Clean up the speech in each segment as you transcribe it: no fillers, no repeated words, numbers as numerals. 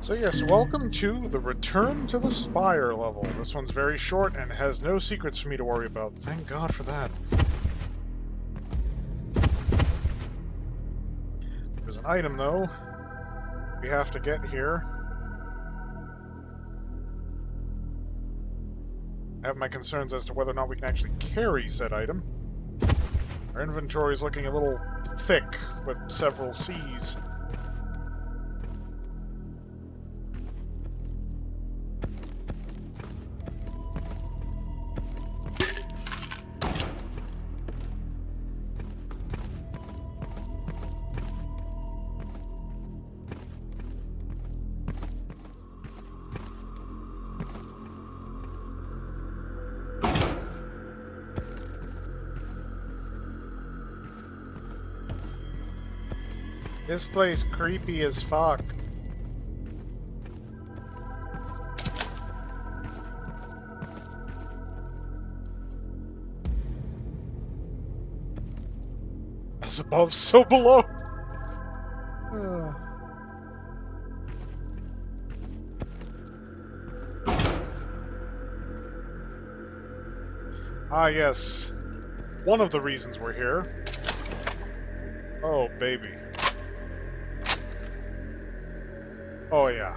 So yes, welcome to the Return to the Spire level. This one's very short and has no secrets for me to worry about. Thank God for that. There's an item, though, we have to get here. I have my concerns as to whether or not we can actually carry said item. Our inventory is looking a little thick with several C's. This place creepy as fuck. As above, so below. Ah, yes. One of the reasons we're here. Oh, baby. Oh, yeah.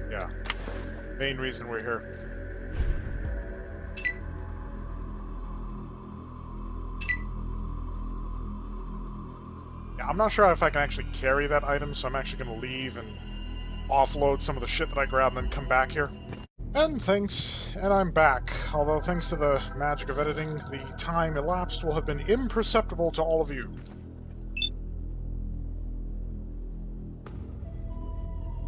Yeah. Main reason we're here. Yeah, I'm not sure if I can actually carry that item, so I'm actually going to leave and offload some of the shit that I grabbed and then come back here. And I'm back. Although thanks to the magic of editing, the time elapsed will have been imperceptible to all of you.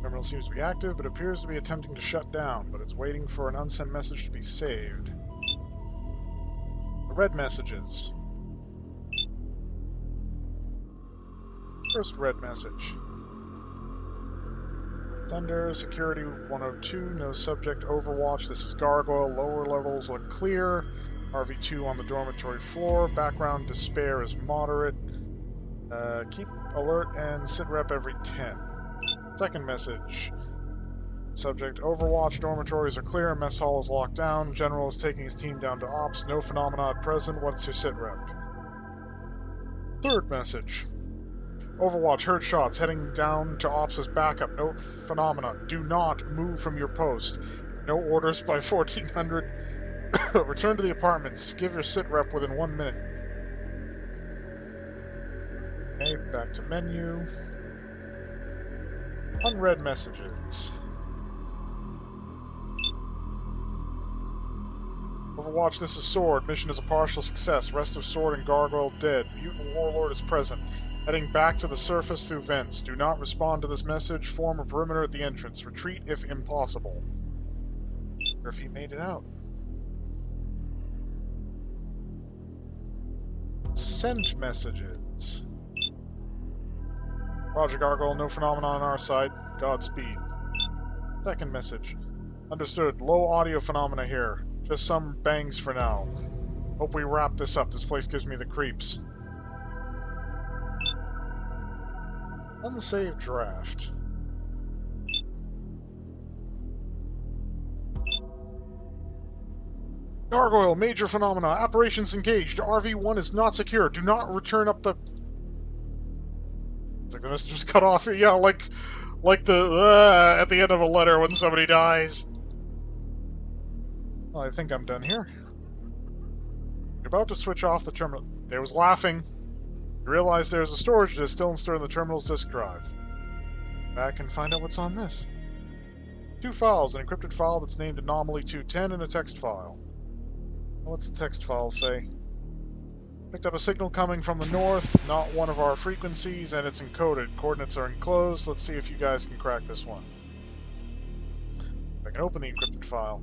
Terminal seems to be active, but appears to be attempting to shut down, but it's waiting for an unsent message to be saved. The red messages. First red message. Sender, Security 102, no subject, Overwatch, this is Gargoyle, lower levels look clear, RV2 on the dormitory floor, background despair is moderate, keep alert and sit rep every 10. Second message. Subject, Overwatch, dormitories are clear, mess hall is locked down, General is taking his team down to ops, no phenomena at present, what's your sit rep? Third message. Overwatch, heard shots, heading down to ops as backup, no phenomena, do not move from your post, no orders by 1400, return to the apartments, give your sit rep within 1 minute. Okay, back to menu. Unread messages. Overwatch, this is Sword. Mission is a partial success. Rest of Sword and Gargoyle dead. Mutant Warlord is present. Heading back to the surface through vents. Do not respond to this message. Form a perimeter at the entrance. Retreat if impossible. Or if he made it out. Sent messages. Roger, Gargoyle, no phenomena on our side. Godspeed. Second message. Understood. Low audio phenomena here. Just some bangs for now. Hope we wrap this up. This place gives me the creeps. Unsaved draft. Gargoyle, major phenomena. Apparitions engaged. RV1 is not secure. Do not return up the... It's like the message was cut off. Yeah, like the at the end of a letter when somebody dies. Well, I think I'm done here. You're about to switch off the terminal. There was laughing. You realize there's a storage disk still installed in the terminal's disk drive. Back and find out what's on this. 2 files, an encrypted file that's named Anomaly 210 and a text file. What's the text file say? Picked up a signal coming from the north, not one of our frequencies, and it's encoded. Coordinates are enclosed. Let's see if you guys can crack this one. I can open the encrypted file.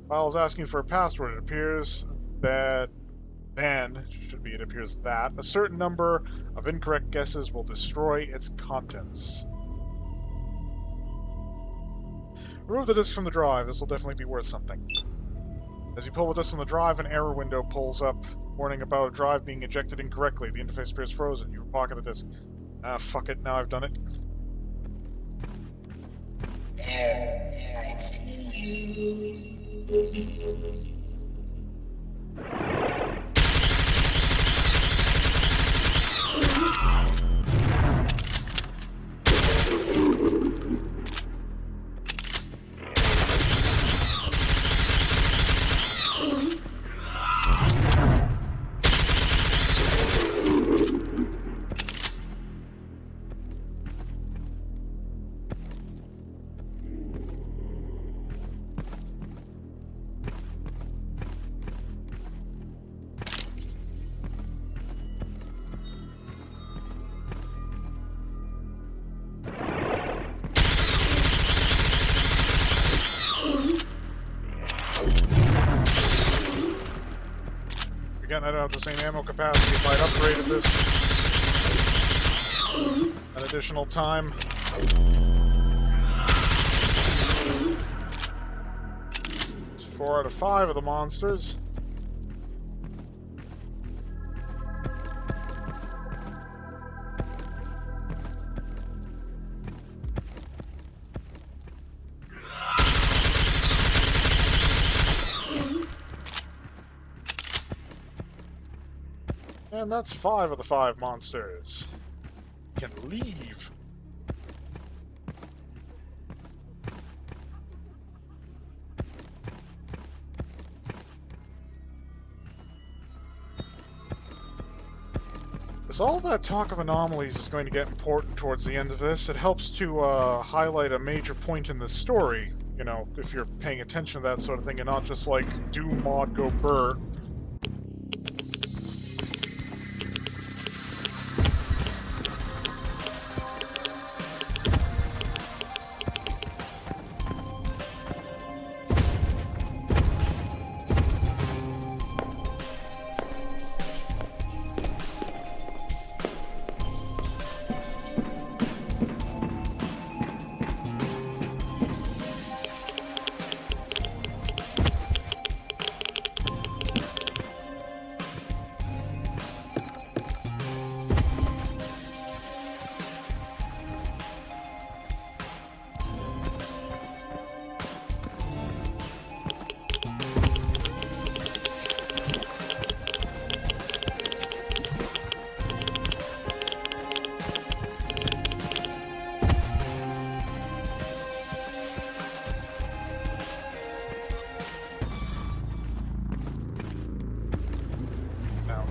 File is asking for a password. It appears that... it appears that a certain number of incorrect guesses will destroy its contents. Remove the disk from the drive. This will definitely be worth something. As you pull the disk from the drive, an error window pulls up, warning about a drive being ejected incorrectly. The interface appears frozen. You pocket the disk. Ah, fuck it. Now I've done it. There, I see you. Again, I don't have the same ammo capacity if I'd upgraded this an additional time. It's 4 out of 5 of the monsters. And that's 5 of the 5 monsters. Can leave. As all that talk of anomalies is going to get important towards the end of this, it helps to highlight a major point in the story. You know, if you're paying attention to that sort of thing, and not just like, do mod go burr.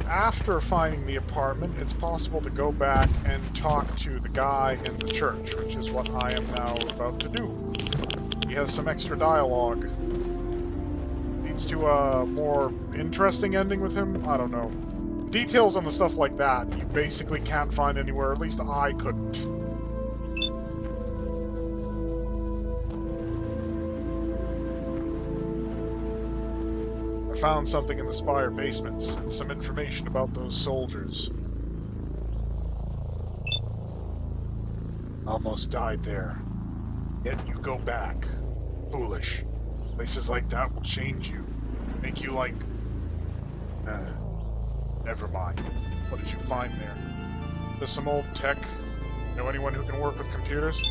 After finding the apartment, it's possible to go back and talk to the guy in the church, which is what I am now about to do. He has some extra dialogue. Leads to a more interesting ending with him? I don't know. Details on the stuff like that you basically can't find anywhere, at least I couldn't. Found something in the Spire basements, and some information about those soldiers. Almost died there. Yet you go back. Foolish. Places like that will change you. Make you like... never mind. What did you find there? Just some old tech? Know anyone who can work with computers?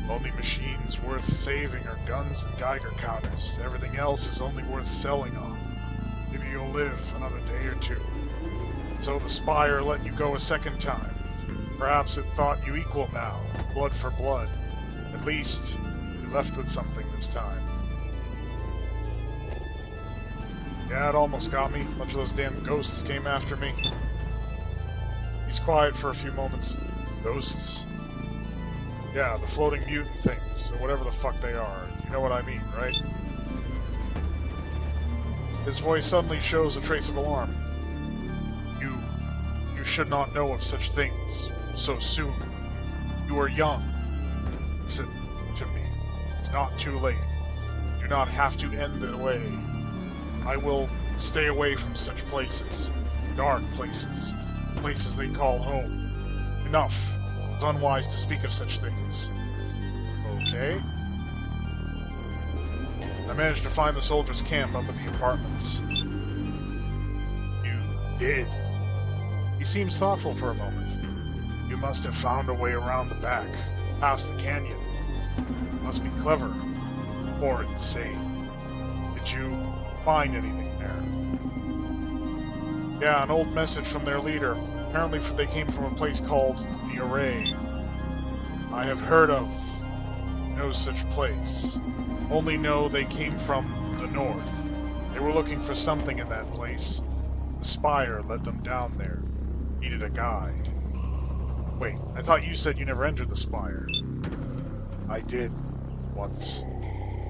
Only machines worth saving are guns and Geiger counters. Everything else is only worth selling on. Maybe you'll live another day or two. So the Spire let you go a second time. Perhaps it thought you equal now, blood for blood. At least, you left with something this time. Yeah, it almost got me. A bunch of those damn ghosts came after me. He's quiet for a few moments. Ghosts? Yeah, the floating mutant things, or whatever the fuck they are. You know what I mean, right? His voice suddenly shows a trace of alarm. You should not know of such things so soon. You are young. Listen to me. It's not too late. You do not have to end the way. I will stay away from such places. Dark places. Places they call home. Enough. It's unwise to speak of such things. Okay. I managed to find the soldiers' camp up in the apartments. You did? He seems thoughtful for a moment. You must have found a way around the back, past the canyon. Must be clever. Or insane. Did you find anything there? Yeah, an old message from their leader. Apparently they came from a place called the Array. I have heard of no such place. Only know they came from the north. They were looking for something in that place. The Spire led them down there. Needed a guide. Wait, I thought you said you never entered the Spire. I did. Once.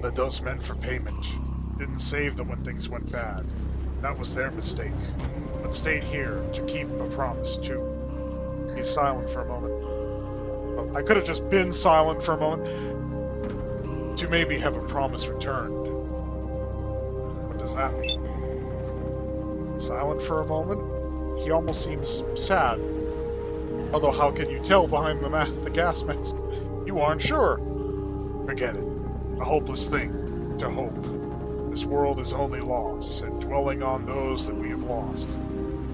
Led those men for payment. Didn't save them when things went bad. That was their mistake. But stayed here to keep a promise, too. He's silent for a moment. Well, I could have just been silent for a moment. To maybe have a promise returned. What does that mean? Silent for a moment? He almost seems sad. Although how can you tell behind the gas mask? You aren't sure. Forget it. A hopeless thing to hope. This world is only loss, and dwelling on those that we have lost.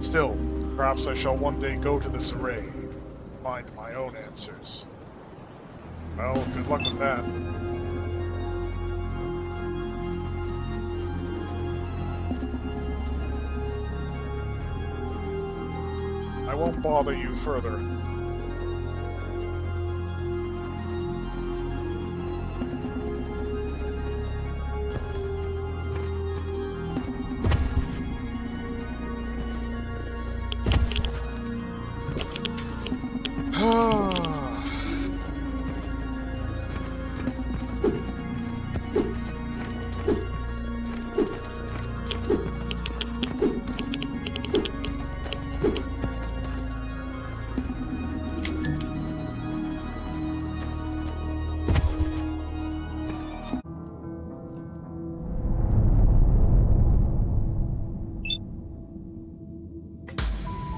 Still, perhaps I shall one day go to this array, and find my own answers. Well, good luck with that. I won't bother you further.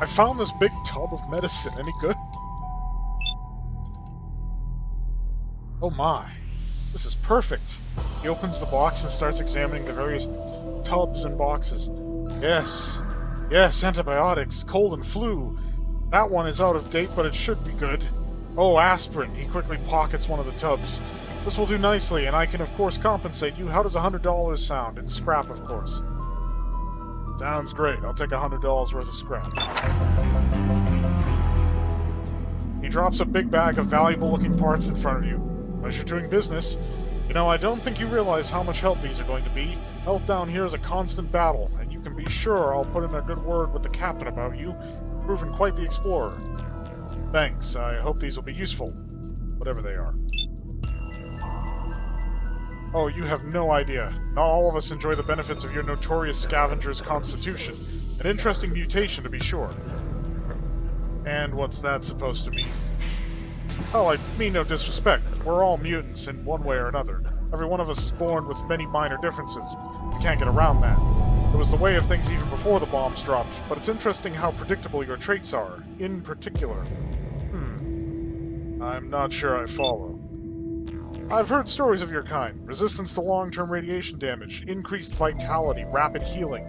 I found this big tub of medicine. Any good? Oh my. This is perfect. He opens the box and starts examining the various tubs and boxes. Yes. Yes, antibiotics, cold and flu. That one is out of date, but it should be good. Oh, aspirin. He quickly pockets one of the tubs. This will do nicely, and I can of course compensate you. How does $100 sound? In scrap, of course. Sounds great. I'll take $100 worth of scrap. He drops a big bag of valuable-looking parts in front of you. Pleasure doing business. You know, I don't think you realize how much help these are going to be. Health down here is a constant battle, and you can be sure I'll put in a good word with the captain about you. Proven quite the explorer. Thanks. I hope these will be useful. Whatever they are. Oh, you have no idea. Not all of us enjoy the benefits of your notorious scavenger's constitution. An interesting mutation, to be sure. And what's that supposed to mean? Oh, I mean no disrespect. We're all mutants in one way or another. Every one of us is born with many minor differences. You can't get around that. It was the way of things even before the bombs dropped, but it's interesting how predictable your traits are, in particular. I'm not sure I follow. I've heard stories of your kind. Resistance to long-term radiation damage, increased vitality, rapid healing,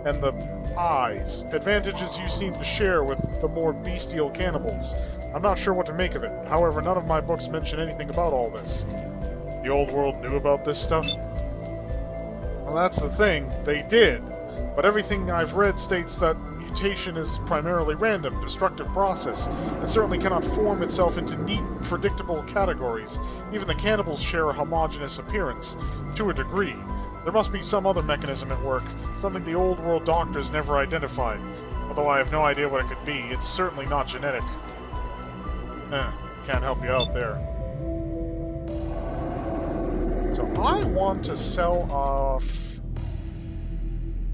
and the eyes. Advantages you seem to share with the more bestial cannibals. I'm not sure what to make of it. However, none of my books mention anything about all this. The old world knew about this stuff? Well, that's the thing. They did. But everything I've read states that mutation is primarily random, destructive process, and certainly cannot form itself into neat, predictable categories. Even the cannibals share a homogeneous appearance, to a degree. There must be some other mechanism at work, something the old world doctors never identified. Although I have no idea what it could be, it's certainly not genetic. Can't help you out there. So I want to sell off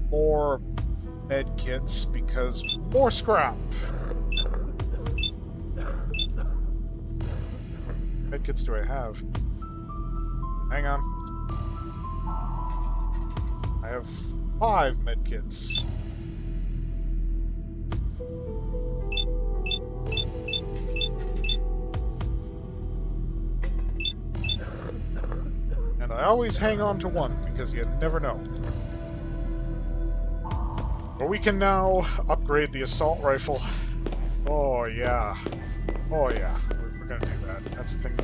more med kits because more scrap. Med kits do I have? Hang on. I have 5 med kits. And I always hang on to one because you never know. But we can now upgrade the assault rifle. Oh yeah. Oh yeah. We're gonna do that. That's the thing.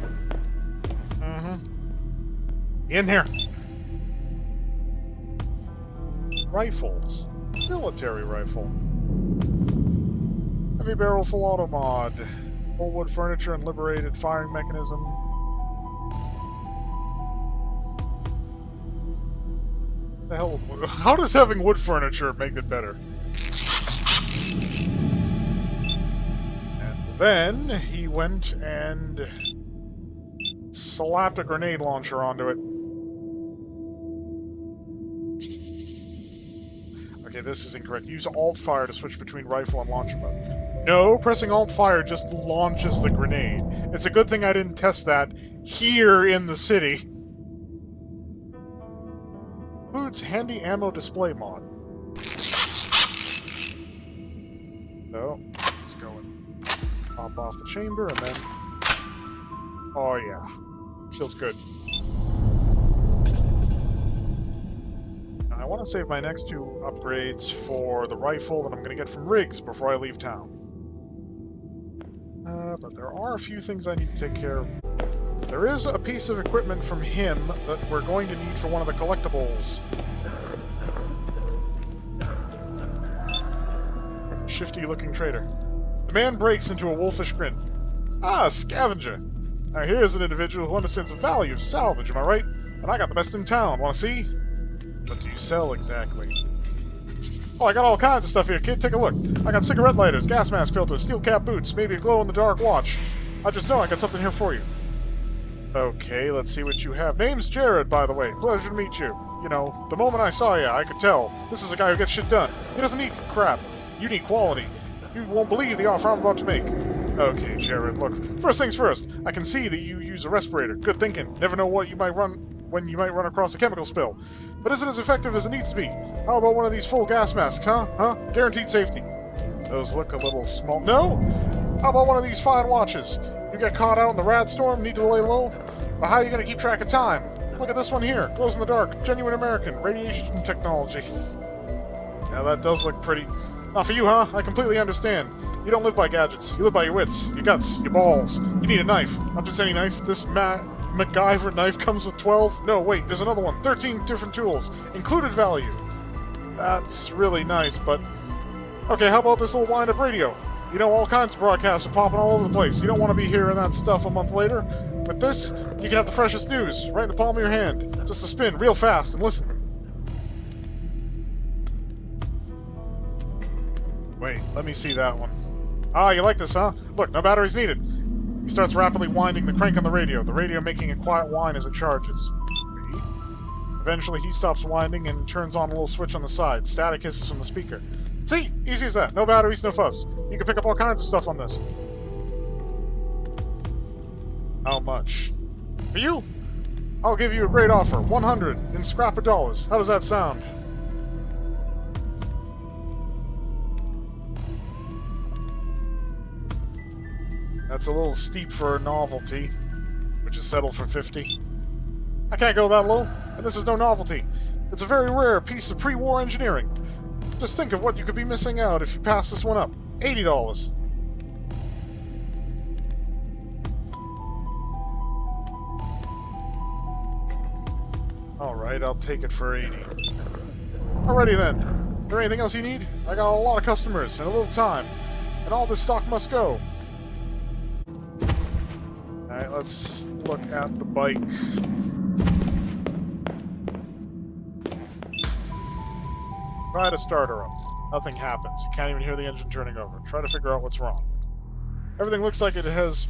In here. Rifles. Military rifle. Heavy barrel full auto mod. Full wood furniture and liberated firing mechanism. The hell? How does having wood furniture make it better? And then he went and slapped a grenade launcher onto it. Okay, this is incorrect. Use Alt-Fire to switch between rifle and launcher mode. No, pressing Alt-Fire just launches the grenade. It's a good thing I didn't test that here in the city. Includes handy ammo display mod. So, let's go and pop off the chamber and then... Oh yeah. Feels good. I want to save my next two upgrades for the rifle that I'm going to get from Riggs before I leave town. But there are a few things I need to take care of. There is a piece of equipment from him that we're going to need for one of the collectibles. Shifty-looking trader. The man breaks into a wolfish grin. Ah, scavenger. Now here's an individual who understands the value of salvage, am I right? And I got the best in town, wanna see? What do you sell exactly? Oh, I got all kinds of stuff here, kid. Take a look. I got cigarette lighters, gas mask filters, steel cap boots, maybe a glow-in-the-dark watch. I just know I got something here for you. Okay, let's see what you have. Name's Jared, by the way. Pleasure to meet you. You know, the moment I saw you, I could tell. This is a guy who gets shit done. He doesn't need crap. You need quality. You won't believe the offer I'm about to make. Okay, Jared, look. First things first. I can see that you use a respirator. Good thinking. Never know what you might run when you might run across a chemical spill. But is it as effective as it needs to be? How about one of these full gas masks, huh? Guaranteed safety. Those look a little small. No? How about one of these fine watches? You get caught out in the rad storm, need to lay low? But how are you going to keep track of time? Look at this one here. Glows in the dark. Genuine American. Radiation technology. Yeah, that does look pretty... Not for you, huh? I completely understand. You don't live by gadgets. You live by your wits, your guts, your balls. You need a knife. Not just any knife. This MacGyver knife comes with 12. No, wait, there's another one. 13 different tools. Included value. That's really nice, but... Okay, how about this little wind-up radio? You know, all kinds of broadcasts are popping all over the place. You don't want to be hearing that stuff a month later. With this, you can have the freshest news right in the palm of your hand. Just a spin real fast and listen. Wait, let me see that one. Ah, you like this, huh? Look, no batteries needed. He starts rapidly winding the crank on the radio making a quiet whine as it charges. Wait. Eventually, he stops winding and turns on a little switch on the side. Static hisses from the speaker. See? Easy as that. No batteries, no fuss. You can pick up all kinds of stuff on this. How much? For you? I'll give you a great offer. 100 in scrap of dollars. How does that sound? That's a little steep for a novelty, which is settled for 50. I can't go that low, and this is no novelty. It's a very rare piece of pre-war engineering. Just think of what you could be missing out if you pass this one up. $80. Alright, I'll take it for 80. Alrighty then. Is there anything else you need? I got a lot of customers and a little time, and all this stock must go. Alright, let's look at the bike. Try to start her up. Nothing happens. You can't even hear the engine turning over. Try to figure out what's wrong. Everything looks like it has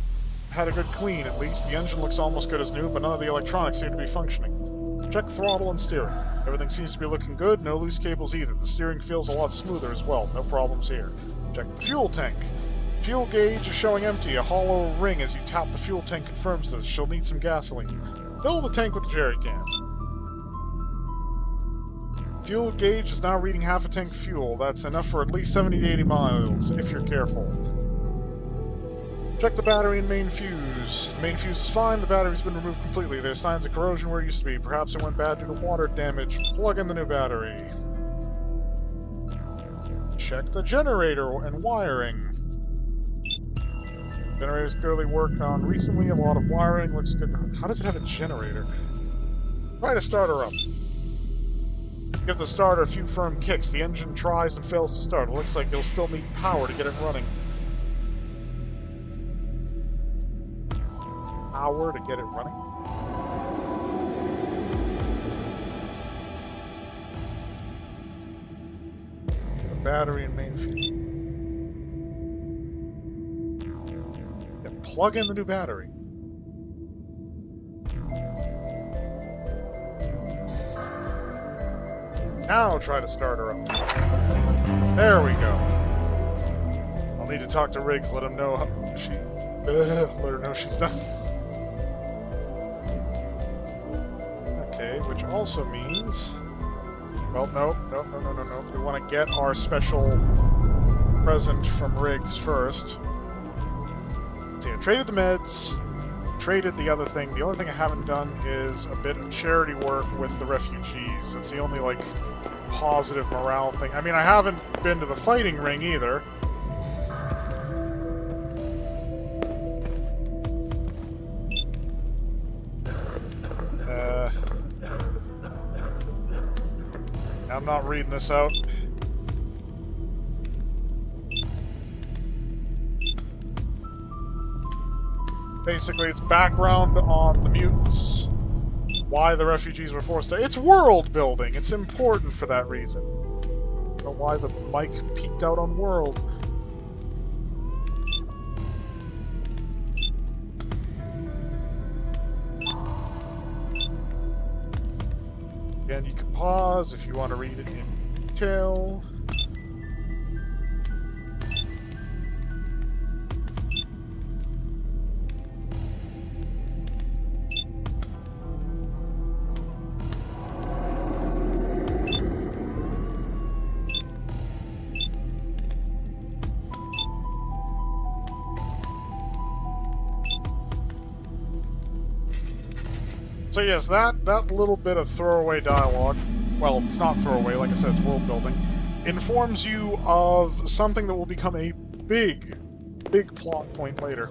had a good clean, at least. The engine looks almost good as new, but none of the electronics seem to be functioning. Check the throttle and steering. Everything seems to be looking good. No loose cables either. The steering feels a lot smoother as well. No problems here. Check the fuel tank. Fuel gauge is showing empty. A hollow ring as you tap the fuel tank confirms this. She'll need some gasoline. Fill the tank with the jerry can. Fuel gauge is now reading half a tank of fuel. That's enough for at least 70 to 80 miles, if you're careful. Check the battery and main fuse. The main fuse is fine. The battery's been removed completely. There's signs of corrosion where it used to be. Perhaps it went bad due to water damage. Plug in the new battery. Check the generator and wiring. Generator's clearly worked on recently. A lot of wiring looks good. How does it have a generator? Try to start her up. Give the starter a few firm kicks. The engine tries and fails to start. It looks like you'll still need power to get it running. Power to get it running? The battery and main fuse. Yeah, plug in the new battery. Now try to start her up. There we go. I'll need to talk to Riggs, let him know how let her know she's done. Okay, which also means... Well, no. We want to get our special present from Riggs first. See, I traded the meds, traded the other thing. The only thing I haven't done is a bit of charity work with the refugees. It's the only, like, positive morale thing. I mean, I haven't been to the fighting ring either. I'm not reading this out. Basically, it's background on the mutants, why the refugees were forced to... It's world building! It's important for that reason. I don't know why the mic peeked out on world. Again, you can pause if you want to read it in detail. So yes, that little bit of throwaway dialogue, well, it's not throwaway, like I said, it's world building, informs you of something that will become a big plot point later.